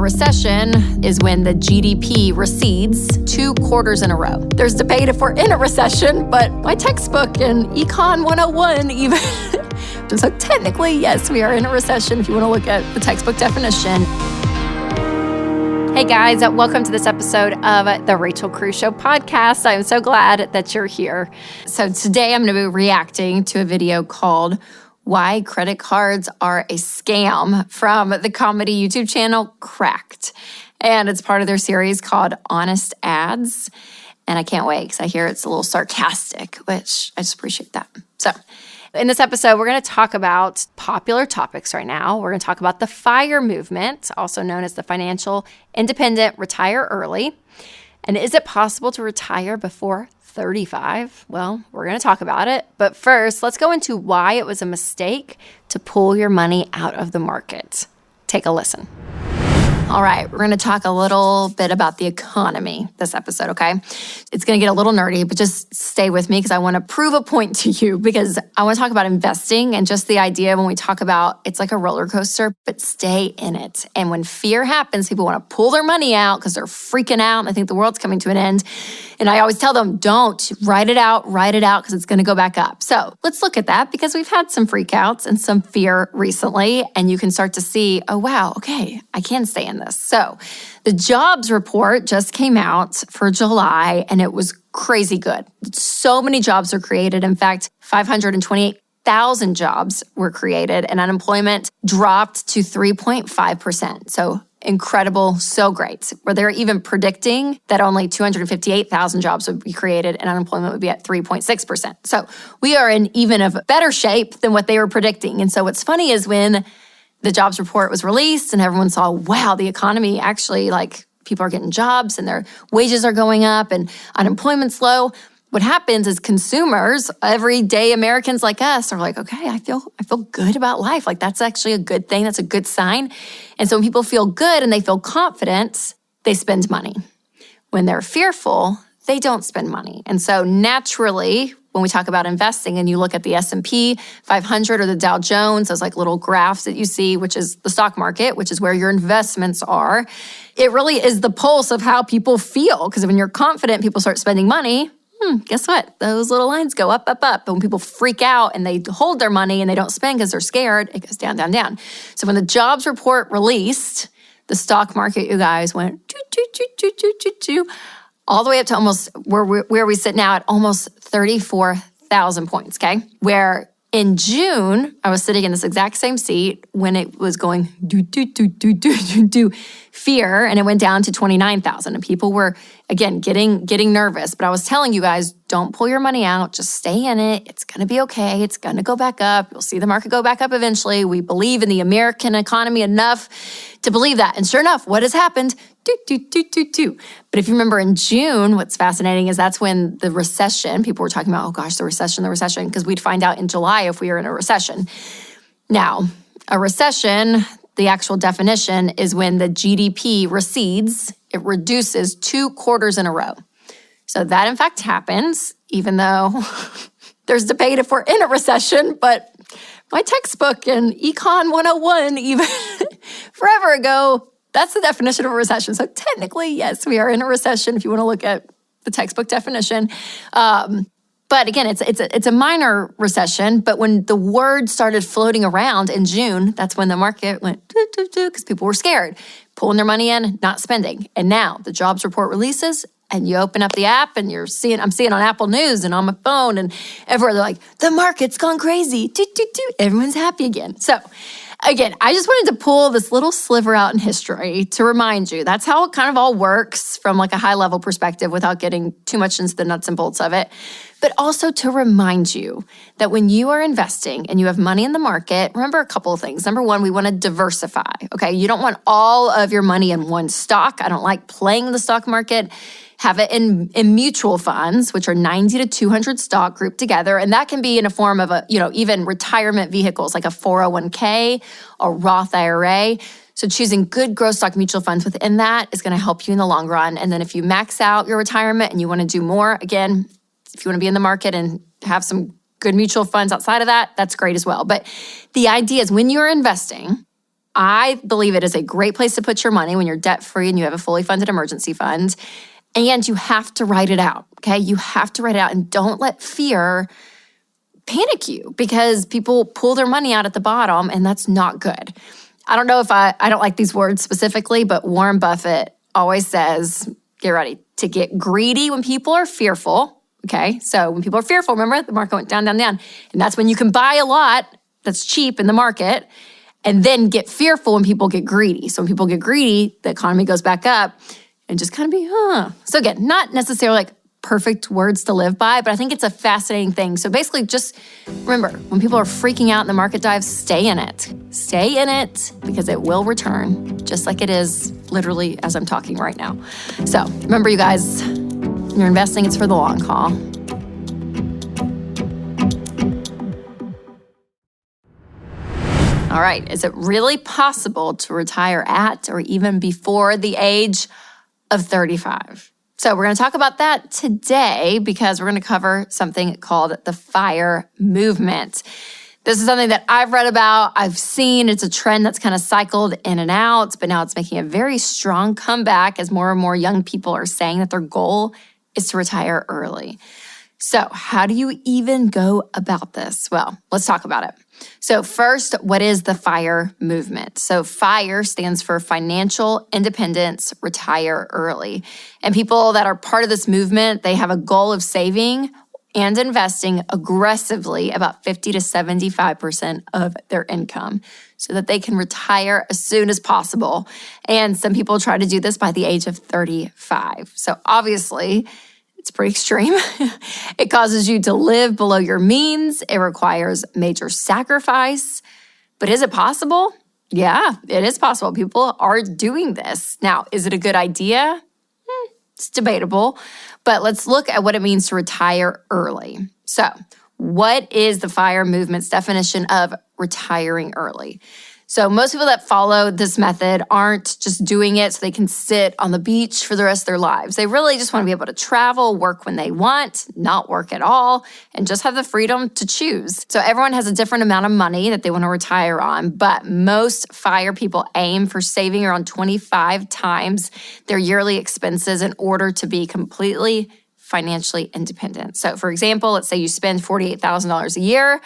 recession is when the GDP recedes 2 quarters in a row. There's debate if we're in a recession, but my textbook in Econ 101 even. So technically, yes, we are in a recession if you want to look at the textbook definition. Hey guys, welcome to this episode of the Rachel Cruze Show podcast. I'm so glad that you're here. So today I'm going to be reacting to a video called Why Credit Cards Are a Scam from the comedy YouTube channel Cracked. And it's part of their series called Honest Ads. And I can't wait because I hear it's a little sarcastic, which I just appreciate that. So in this episode, we're going to talk about popular topics right now. We're going to talk about the FIRE movement, also known as the Financial Independent Retire Early. And is it possible to retire before 35? Well, we're going to talk about it. But first, let's go into why it was a mistake to pull your money out of the market. Take a listen. All right, we're going to talk a little bit about the economy this episode, okay? It's going to get a little nerdy, but just stay with me because I want to prove a point to you because I want to talk about investing and just the idea when we talk about it's like a roller coaster, but stay in it. And when fear happens, people want to pull their money out because they're freaking out and they think the world's coming to an end. And I always tell them, don't write it out because it's going to go back up. So let's look at that because we've had some freakouts and some fear recently, and you can start to see, oh, wow, okay, I can stay in this. So the jobs report just came out for July, and it was crazy good. So many jobs were created. In fact, 528,000 jobs were created, and unemployment dropped to 3.5%. So incredible, so great. Where they're even predicting that only 258,000 jobs would be created and unemployment would be at 3.6%. So we are in even a better shape than what they were predicting. And so what's funny is when the jobs report was released and everyone saw, wow, the economy actually, like, people are getting jobs and their wages are going up and unemployment's low. What happens is consumers, everyday Americans like us, are like, okay, I feel good about life. Like, that's actually a good thing. That's a good sign. And so when people feel good and they feel confident, they spend money. When they're fearful, they don't spend money. And so naturally, when we talk about investing and you look at the S&P 500 or the Dow Jones, those like little graphs that you see, which is the stock market, which is where your investments are, it really is the pulse of how people feel. Because when you're confident, people start spending money. Guess what? Those little lines go up, up, up. But when people freak out and they hold their money and they don't spend because they're scared, it goes down, down, down. So when the jobs report released, the stock market, you guys, went all the way up to almost where we sit now at almost 34,000 points, okay? Where in June, I was sitting in this exact same seat when it was going fear, and it went down to 29,000. And people were, again, getting nervous. But I was telling you guys, don't pull your money out. Just stay in it. It's going to be okay. It's going to go back up. You'll see the market go back up eventually. We believe in the American economy enough to believe that. And sure enough, what has happened? But if you remember in June, what's fascinating is that's when the recession, people were talking about, oh gosh, the recession, because we'd find out in July if we were in a recession. Now, a recession, the actual definition is when the GDP recedes, it reduces 2 quarters in a row. So that in fact happens, even though there's debate if we're in a recession, but my textbook in Econ 101, even forever ago, that's the definition of a recession. So technically, yes, we are in a recession if you want to look at the textbook definition. But again, it's a minor recession. But when the word started floating around in June, that's when the market went because people were scared, pulling their money in, not spending. And now the jobs report releases, and you open up the app, and I'm seeing on Apple News and on my phone, and everywhere they're like, the market's gone crazy. Everyone's happy again. So again, I just wanted to pull this little sliver out in history to remind you that's how it kind of all works from like a high level perspective without getting too much into the nuts and bolts of it. But also to remind you that when you are investing and you have money in the market, remember a couple of things. Number one, we want to diversify, okay? You don't want all of your money in one stock. I don't like playing the stock market. Have it in mutual funds, which are 90 to 200 stock grouped together. And that can be in a form of even retirement vehicles like a 401k, a Roth IRA. So choosing good growth stock mutual funds within that is going to help you in the long run. And then if you max out your retirement and you want to do more, again, if you want to be in the market and have some good mutual funds outside of that, that's great as well. But the idea is when you're investing, I believe it is a great place to put your money when you're debt-free and you have a fully funded emergency fund. And you have to write it out, okay? You have to write it out, and don't let fear panic you, because people pull their money out at the bottom, and that's not good. I don't know if I don't like these words specifically, but Warren Buffett always says, get ready to get greedy when people are fearful, okay? So when people are fearful, remember, the market went down, down, down. And that's when you can buy a lot that's cheap in the market, and then get fearful when people get greedy. So when people get greedy, the economy goes back up, and just kind of be, So again, not necessarily like perfect words to live by, but I think it's a fascinating thing. So basically, just remember, when people are freaking out in the market dives, stay in it. Stay in it, because it will return, just like it is literally as I'm talking right now. So remember, you guys, when you're investing, it's for the long haul. All right, is it really possible to retire at or even before the age of 35? So we're going to talk about that today, because we're going to cover something called the FIRE movement. This is something that I've read about, I've seen. It's a trend that's kind of cycled in and out, but now it's making a very strong comeback as more and more young people are saying that their goal is to retire early. So how do you even go about this? Well, let's talk about it. So first, what is the FIRE movement? So FIRE stands for Financial Independence, Retire Early. And people that are part of this movement, they have a goal of saving and investing aggressively about 50 to 75% of their income so that they can retire as soon as possible. And some people try to do this by the age of 35. So obviously, it's pretty extreme. It causes you to live below your means. It requires major sacrifice. But is it possible? Yeah, it is possible. People are doing this. Now, is it a good idea? It's debatable. But let's look at what it means to retire early. So, what is the FIRE movement's definition of retiring early? So most people that follow this method aren't just doing it so they can sit on the beach for the rest of their lives. They really just want to be able to travel, work when they want, not work at all, and just have the freedom to choose. So everyone has a different amount of money that they want to retire on, but most FIRE people aim for saving around 25 times their yearly expenses in order to be completely financially independent. So for example, let's say you spend $48,000 a year.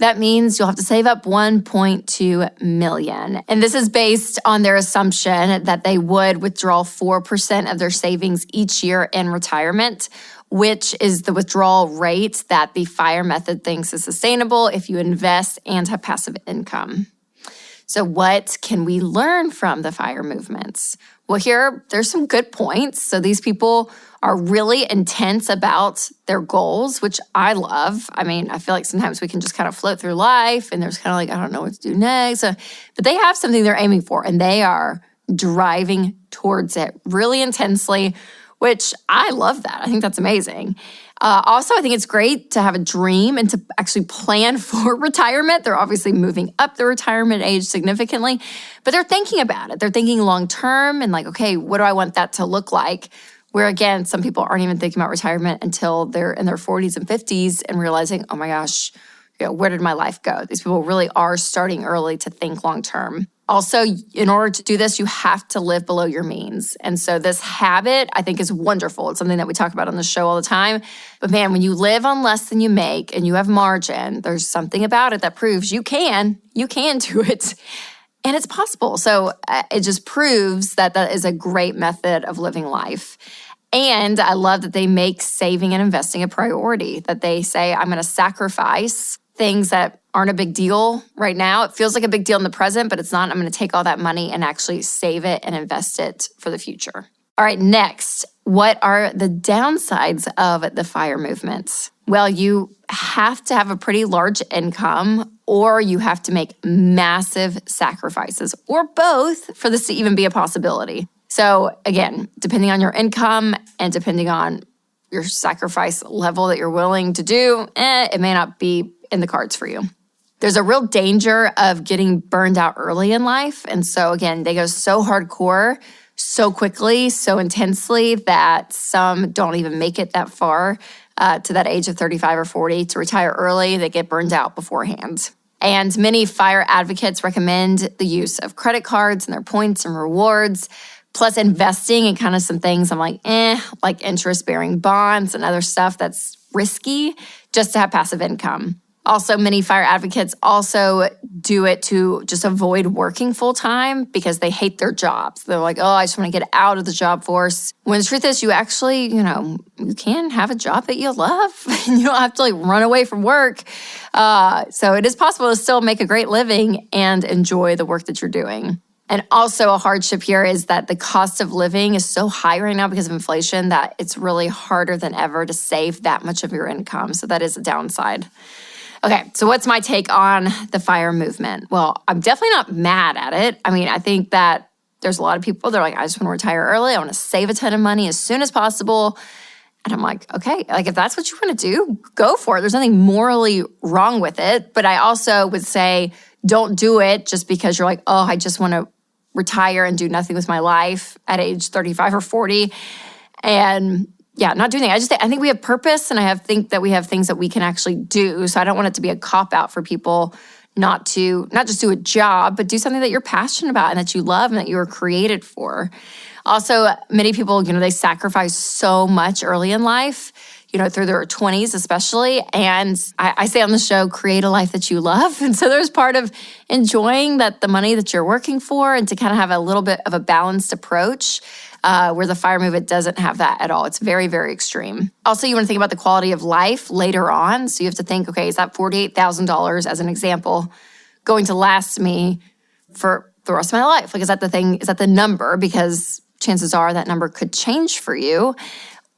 That means you'll have to save up $1.2 million. And this is based on their assumption that they would withdraw 4% of their savings each year in retirement, which is the withdrawal rate that the FIRE method thinks is sustainable if you invest and have passive income. So what can we learn from the FIRE movements? Well, there's some good points. So these people are really intense about their goals, which I love. I mean, I feel like sometimes we can just kind of float through life and there's kind of like, I don't know what to do next. But they have something they're aiming for and they are driving towards it really intensely, which I love that. I think that's amazing. Also, I think it's great to have a dream and to actually plan for retirement. They're obviously moving up the retirement age significantly, but they're thinking about it. They're thinking long term and like, okay, what do I want that to look like? Where again, some people aren't even thinking about retirement until they're in their 40s and 50s and realizing, oh my gosh, where did my life go? These people really are starting early to think long term. Also, in order to do this, you have to live below your means. And so this habit, I think, is wonderful. It's something that we talk about on the show all the time. But man, when you live on less than you make and you have margin, there's something about it that proves you can do it. And it's possible. So it just proves that that is a great method of living life. And I love that they make saving and investing a priority, that they say, I'm going to sacrifice things that aren't a big deal right now. It feels like a big deal in the present, but it's not. I'm going to take all that money and actually save it and invest it for the future. All right, next, what are the downsides of the FIRE movements? Well, you have to have a pretty large income or you have to make massive sacrifices or both for this to even be a possibility. So again, depending on your income and depending on your sacrifice level that you're willing to do, it may not be in the cards for you. There's a real danger of getting burned out early in life. And so again, they go so hardcore, so quickly, so intensely that some don't even make it that far to that age of 35 or 40 to retire early. They get burned out beforehand. And many fire advocates recommend the use of credit cards and their points and rewards, plus investing in kind of some things I'm like interest-bearing bonds and other stuff that's risky just to have passive income. Also, many fire advocates also do it to just avoid working full-time because they hate their jobs. They're like, oh, I just want to get out of the job force. When the truth is, you actually, you can have a job that you love. You don't have to run away from work. So it is possible to still make a great living and enjoy the work that you're doing. And also a hardship here is that the cost of living is so high right now because of inflation that it's really harder than ever to save that much of your income. So that is a downside. Okay, so what's my take on the FIRE movement? Well, I'm definitely not mad at it. I think that there's a lot of people that are like, I just want to retire early. I want to save a ton of money as soon as possible. And I'm like, okay, if that's what you want to do, go for it. There's nothing morally wrong with it. But I also would say, don't do it just because you're like, oh, I just want to retire and do nothing with my life at age 35 or 40. And not doing that. I think we have purpose, and I think that we have things that we can actually do. So I don't want it to be a cop-out for people not just do a job, but do something that you're passionate about and that you love and that you were created for. Also, many people, they sacrifice so much early in life, through their 20s especially. And I say on the show, create a life that you love. And so there's part of enjoying the money that you're working for and to kind of have a little bit of a balanced approach. Where the FIRE movement doesn't have that at all. It's very, very extreme. Also, you want to think about the quality of life later on. So you have to think, okay, is that $48,000 as an example going to last me for the rest of my life? Is that the thing? Is that the number? Because chances are that number could change for you.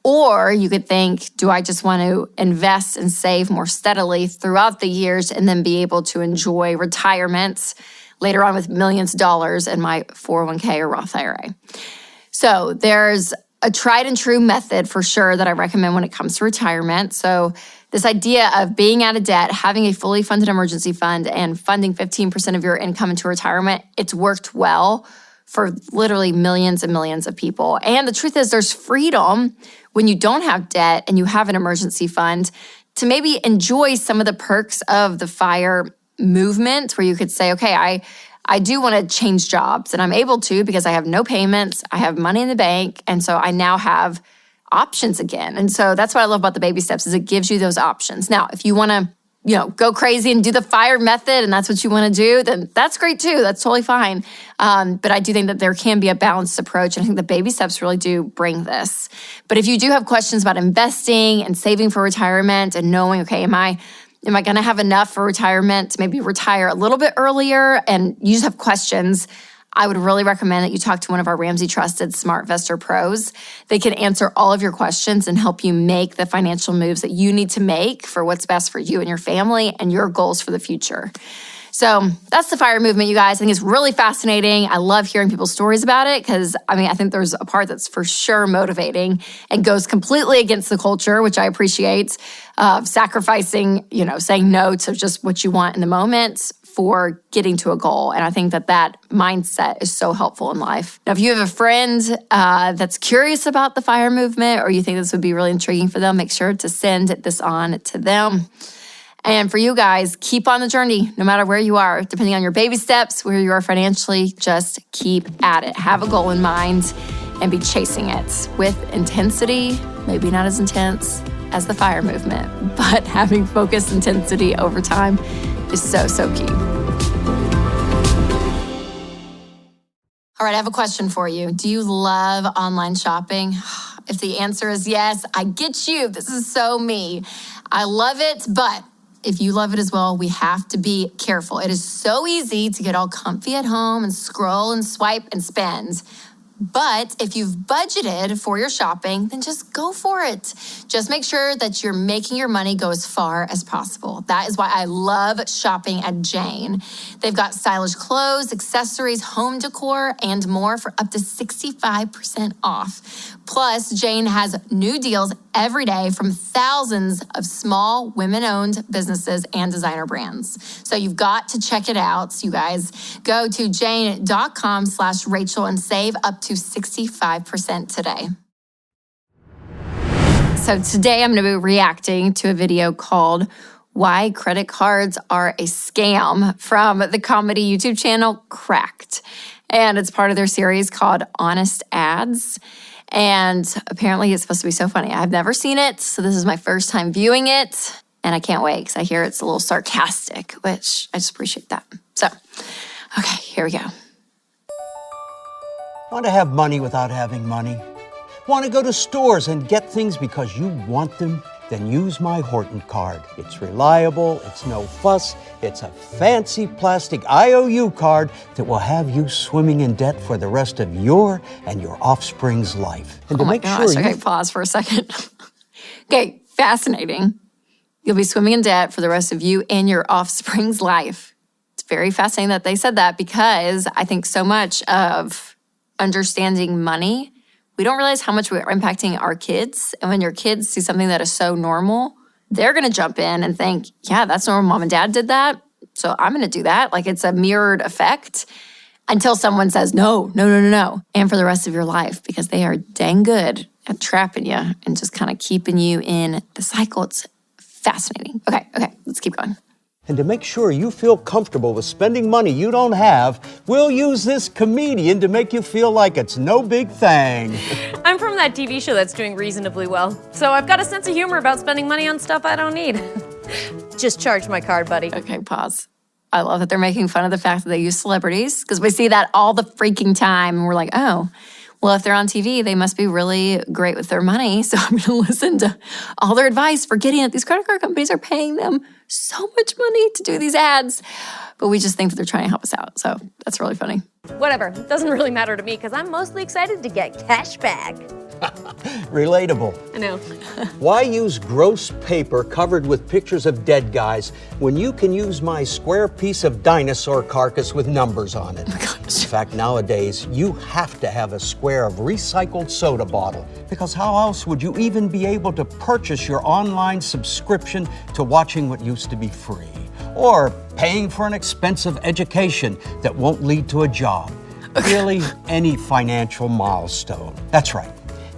Or you could think, do I just want to invest and save more steadily throughout the years and then be able to enjoy retirement later on with millions of dollars in my 401k or Roth IRA? So there's a tried and true method for sure that I recommend when it comes to retirement. So this idea of being out of debt, having a fully funded emergency fund, and funding 15% of your income into retirement, it's worked well for literally millions and millions of people. And the truth is there's freedom when you don't have debt and you have an emergency fund to maybe enjoy some of the perks of the FIRE movement, where you could say, okay, I do want to change jobs, and I'm able to because I have no payments, I have money in the bank, and so I now have options again. And so that's what I love about the baby steps is it gives you those options. Now, if you want to, go crazy and do the FIRE method and that's what you want to do, then that's great too. That's totally fine. But I do think that there can be a balanced approach. And I think the baby steps really do bring this. But if you do have questions about investing and saving for retirement and knowing, okay, am I going to have enough for retirement to maybe retire a little bit earlier, and you just have questions, I would really recommend that you talk to one of our Ramsey Trusted SmartVestor pros. They can answer all of your questions and help you make the financial moves that you need to make for what's best for you and your family and your goals for the future. So that's the FIRE movement, you guys. I think it's really fascinating. I love hearing people's stories about it because, I think there's a part that's for sure motivating and goes completely against the culture, which I appreciate, of sacrificing, saying no to just what you want in the moment for getting to a goal. And I think that mindset is so helpful in life. Now, if you have a friend that's curious about the FIRE movement or you think this would be really intriguing for them, make sure to send this on to them. And for you guys, keep on the journey, no matter where you are, depending on your baby steps, where you are financially, just keep at it. Have a goal in mind and be chasing it with intensity, maybe not as intense as the FIRE movement, but having focused intensity over time is so, so key. All right, I have a question for you. Do you love online shopping? If the answer is yes, I get you. This is so me. I love it, but if you love it as well, we have to be careful. It is so easy to get all comfy at home and scroll and swipe and spend. But if you've budgeted for your shopping, then just go for it. Just make sure that you're making your money go as far as possible. That is why I love shopping at Jane. They've got stylish clothes, accessories, home decor, and more for up to 65% off. Plus, Jane has new deals every day from thousands of small women-owned businesses and designer brands. So you've got to check it out, you guys. Go to jane.com/Rachel and save up to 65% today. So today I'm going to be reacting to a video called Why Credit Cards Are a Scam from the comedy YouTube channel Cracked. And it's part of their series called Honest Ads. And apparently it's supposed to be so funny. I've never seen it, so this is my first time viewing it. And I can't wait because I hear it's a little sarcastic, which I just appreciate that. So, okay, here we go. Want to have money without having money? Want to go to stores and get things because you want them? Then use my Horton card. It's reliable, it's no fuss, it's a fancy plastic IOU card that will have you swimming in debt for the rest of your and your offspring's life. And Oh my gosh, okay, pause for a second. Okay, fascinating. You'll be swimming in debt for the rest of you and your offspring's life. It's very fascinating that they said that because I think so much of understanding money, we don't realize how much we're impacting our kids. And when your kids see something that is so normal, they're going to jump in and think, yeah, that's normal. Mom and dad did that, so I'm going to do that. Like it's a mirrored effect until someone says, no. And for the rest of your life, because they are dang good at trapping you and just kind of keeping you in the cycle. It's fascinating. Okay, let's keep going. And to make sure you feel comfortable with spending money you don't have, we'll use this comedian to make you feel like it's no big thing. I'm from that TV show that's doing reasonably well, so I've got a sense of humor about spending money on stuff I don't need. Just charge my card, buddy. Okay, pause. I love that they're making fun of the fact that they use celebrities because we see that all the freaking time and we're like, oh, well, if they're on TV, they must be really great with their money. So I'm going to listen to all their advice, forgetting that these credit card companies are paying them so much money to do these ads. But we just think that they're trying to help us out. So that's really funny. Whatever. It doesn't really matter to me because I'm mostly excited to get cash back. Relatable. I know. Why use gross paper covered with pictures of dead guys when you can use my square piece of dinosaur carcass with numbers on it? Oh my gosh. In fact, nowadays, you have to have a square of recycled soda bottle because how else would you even be able to purchase your online subscription to watching what used to be free? Or paying for an expensive education that won't lead to a job. Really, any financial milestone. That's right.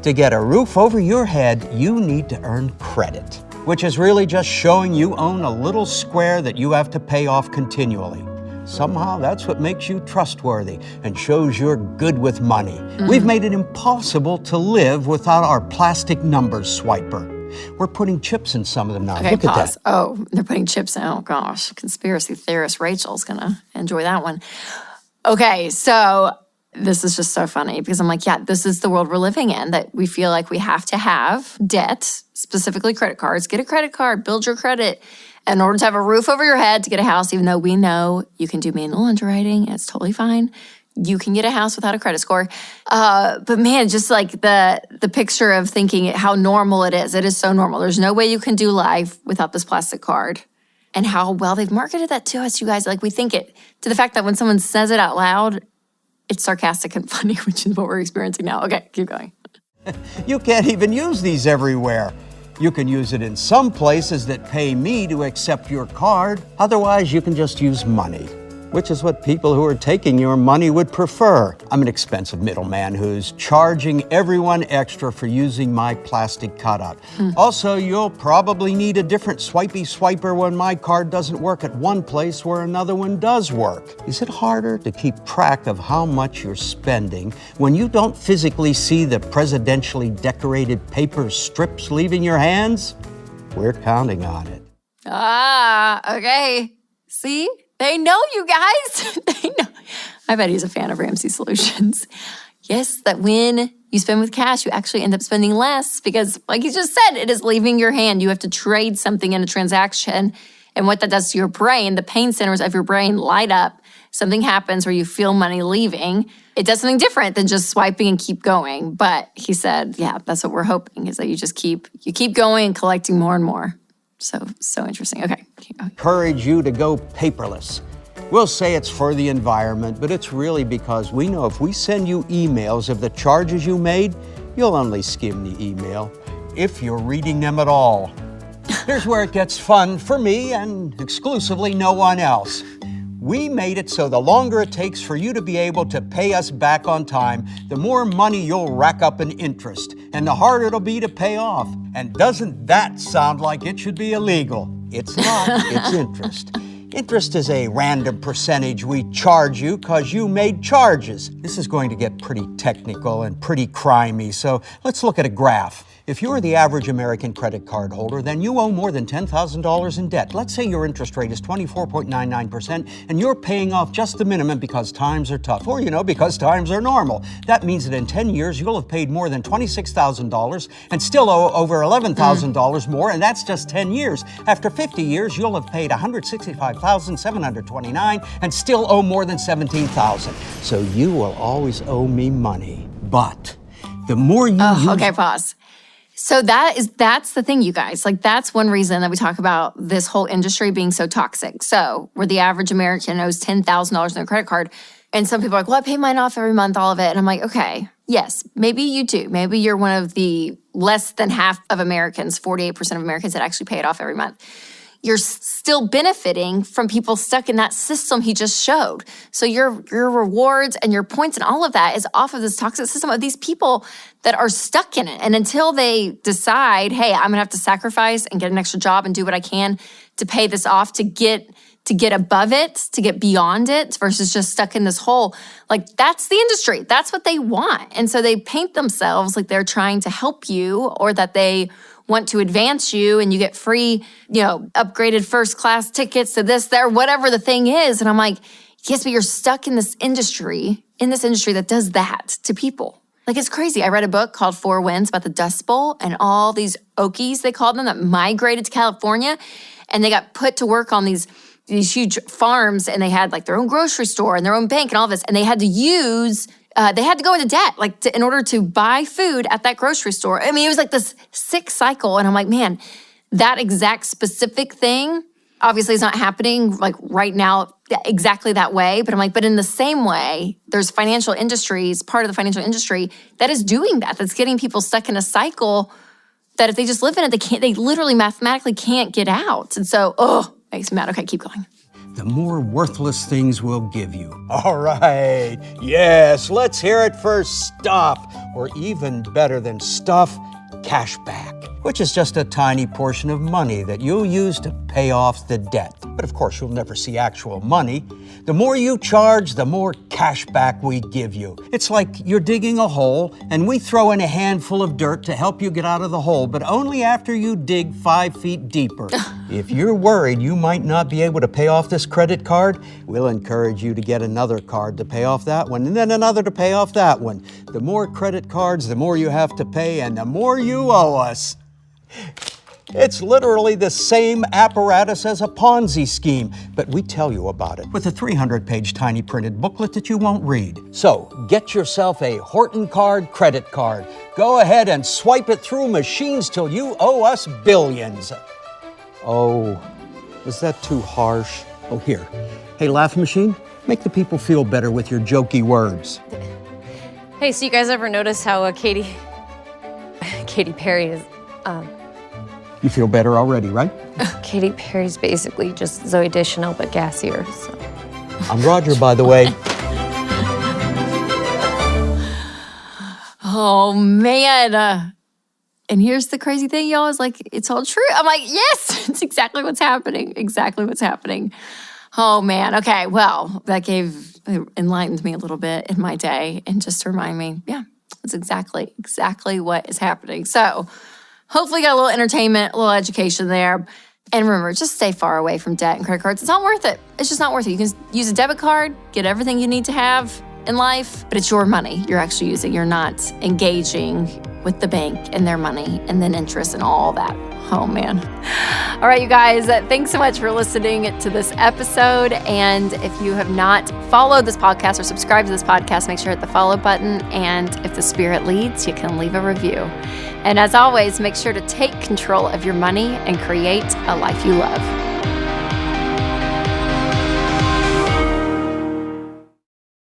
To get a roof over your head, you need to earn credit, which is really just showing you own a little square that you have to pay off continually. Somehow that's what makes you trustworthy and shows you're good with money. We've made it impossible to live without our plastic numbers swiper. We're putting chips in some of them now. Okay, Look pause. at that. Oh, they're putting chips in. Oh gosh, conspiracy theorist Rachel's gonna enjoy that one. Okay, so this is just so funny because I'm like, yeah, this is the world we're living in, that we feel like we have to have debt, specifically credit cards. Get a credit card, build your credit in order to have a roof over your head to get a house, even though we know you can do manual underwriting. It's totally fine. You can get a house without a credit score. But man, just like the picture of thinking how normal it is. It is so normal. There's no way you can do life without this plastic card. And how well they've marketed that to us, you guys. Like we think it, to the fact that when someone says it out loud, it's sarcastic and funny, which is what we're experiencing now. Okay, keep going. You can't even use these everywhere. You can use it in some places that pay me to accept your card. Otherwise, you can just use money, which is what people who are taking your money would prefer. I'm an expensive middleman who's charging everyone extra for using my plastic cutout. Also, you'll probably need a different swipey swiper when my card doesn't work at one place where another one does work. Is it harder to keep track of how much you're spending when you don't physically see the presidentially decorated paper strips leaving your hands? We're counting on it. Okay. See? They know, you guys. They know. I bet he's a fan of Ramsey Solutions. Yes, that when you spend with cash, you actually end up spending less because, like you just said, it is leaving your hand. You have to trade something in a transaction. And what that does to your brain, the pain centers of your brain light up. Something happens where you feel money leaving. It does something different than just swiping and keep going. But he said, yeah, that's what we're hoping, is that you just keep going and collecting more and more. So interesting. Okay. Encourage you to go paperless. We'll say it's for the environment, but it's really because we know if we send you emails of the charges you made, you'll only skim the email, if you're reading them at all. Here's where it gets fun for me and exclusively no one else. We made it so the longer it takes for you to be able to pay us back on time, the more money you'll rack up in interest, and the harder it'll be to pay off. And doesn't that sound like it should be illegal? It's not. It's interest. Interest is a random percentage we charge you because you made charges. This is going to get pretty technical and pretty crimey, so let's look at a graph. If you're the average American credit card holder, then you owe more than $10,000 in debt. Let's say your interest rate is 24.99% and you're paying off just the minimum because times are tough, or, because times are normal. That means that in 10 years, you'll have paid more than $26,000 and still owe over $11,000 more, and that's just 10 years. After 50 years, you'll have paid $165,729 and still owe more than $17,000. So you will always owe me money. But the more you Okay, pause. So that's the thing, you guys. Like, that's one reason that we talk about this whole industry being so toxic. So where the average American owes $10,000 on their credit card, and some people are like, well, I pay mine off every month, all of it. And I'm like, okay, yes, maybe you do. Maybe you're one of the less than half of Americans, 48% of Americans that actually pay it off every month. You're still benefiting from people stuck in that system he just showed. So your rewards and your points and all of that is off of this toxic system of these people that are stuck in it. And until they decide, hey, I'm gonna have to sacrifice and get an extra job and do what I can to pay this off, to get above it, to get beyond it versus just stuck in this hole, like, that's the industry. That's what they want. And so they paint themselves like they're trying to help you, or that they want to advance you and you get free, upgraded first class tickets to this, there, whatever the thing is. And I'm like, yes, but you're stuck in this industry that does that to people. Like, it's crazy. I read a book called 4 Winds about the Dust Bowl and all these Okies, they called them, that migrated to California, and they got put to work on these huge farms, and they had like their own grocery store and their own bank and all this, and they had to go into debt, in order to buy food at that grocery store. I mean, it was like this sick cycle. And I'm like, man, that exact specific thing obviously is not happening like right now exactly that way. But I'm like, but in the same way, there's financial industries, part of the financial industry that is doing that, that's getting people stuck in a cycle that if they just live in it, they literally mathematically can't get out. And so, makes me mad. Okay, keep going. The more worthless things we'll give you. All right, yes, let's hear it for stuff, or even better than stuff, cash back, which is just a tiny portion of money that you'll use to pay off the debt. But of course, you'll never see actual money. The more you charge, the more cash back we give you. It's like you're digging a hole and we throw in a handful of dirt to help you get out of the hole, but only after you dig 5 feet deeper. If you're worried you might not be able to pay off this credit card, we'll encourage you to get another card to pay off that one, and then another to pay off that one. The more credit cards, the more you have to pay, and the more you owe us. It's literally the same apparatus as a Ponzi scheme, but we tell you about it with a 300-page tiny printed booklet that you won't read. So get yourself a Horton Card credit card. Go ahead and swipe it through machines till you owe us billions. Oh, was that too harsh? Oh, here. Hey, Laugh Machine, make the people feel better with your jokey words. Hey, so you guys ever notice how Katy Perry is, You feel better already, right? Katy Perry's basically just Zooey Deschanel, but gassier, so. I'm Roger, by the way. Oh, man. And here's the crazy thing, y'all, is like, it's all true. I'm like, yes, it's exactly what's happening. Exactly what's happening. Oh, man. Okay, well, that enlightened me a little bit in my day. And just to remind me, yeah, it's exactly what is happening. So hopefully you got a little entertainment, a little education there. And remember, just stay far away from debt and credit cards. It's not worth it. It's just not worth it. You can use a debit card, get everything you need to have in life, but it's your money you're actually using. You're not engaging with the bank and their money and then interest and all that. Oh, man. All right, you guys, thanks so much for listening to this episode. And if you have not followed this podcast or subscribed to this podcast, make sure to hit the follow button. And if the Spirit leads, you can leave a review. And as always, make sure to take control of your money and create a life you love.